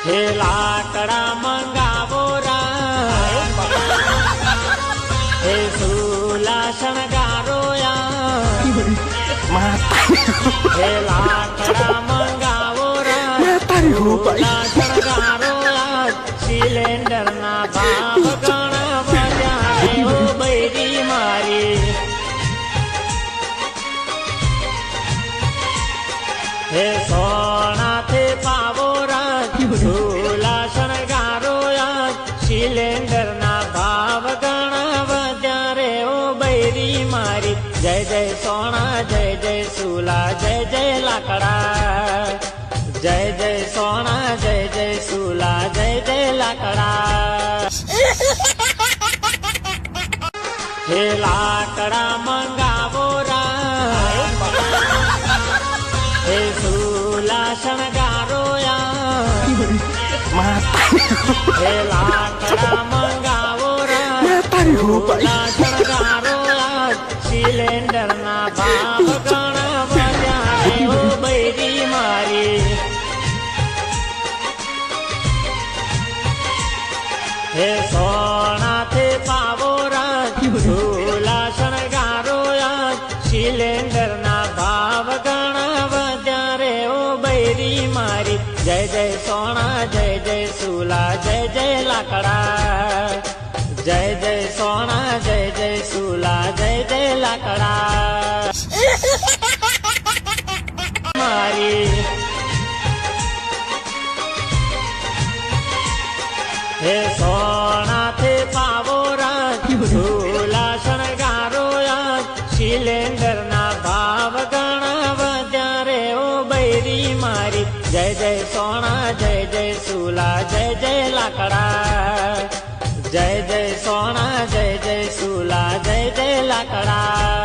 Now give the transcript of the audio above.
હે લાકડા મંગાવો રા, હે સુલા શણગારો હે લાકડા મંગાવો રા, સુલા શણગારો સિલેન્ડર ના ભાવ ઘણા વધ્યા રે ઓ બૈરી મારી. હે સોનાથી પાવો સુલા શણગારો સિલેન્ડર ના ભાવ ઘણા વધ્યા રે ઓ બૈરી મારી. જય જય સોના જય જય સુલા જય જય લાકડા, જય જય સોના જય જય સુલા જય જય લાકડા. હે લાકડા મંગાવો રા, હે સુલા શણગારો હે લાકડા મંગાવો રા, સુલા શણગારો સિલેન્ડર ના ભાવ ઘણા વધ્યા રે ઓ બૈરી મારી. હે સોનાથી પાવો રા, સુલા શણગારો સિલેન્ડર ના ભાવ ઘણા વધ્યા રે ઓ બૈરી મારી. જય જય સોના જય જય સુલા જય જય લાકડા, જય જય સોના જય જય સુલા જય જય લાકડા મારી. હે સોનાથી પાવો રા, સુલા શણગારો સિલેન્ડર ના ભાવ ઘણા વધ્યા રે ઓ બૈરી મારી. જય જય સોના જય જય સુલા જય જય લાકડા, જય જય સોના જય જય સુલા જય જય લાકડા.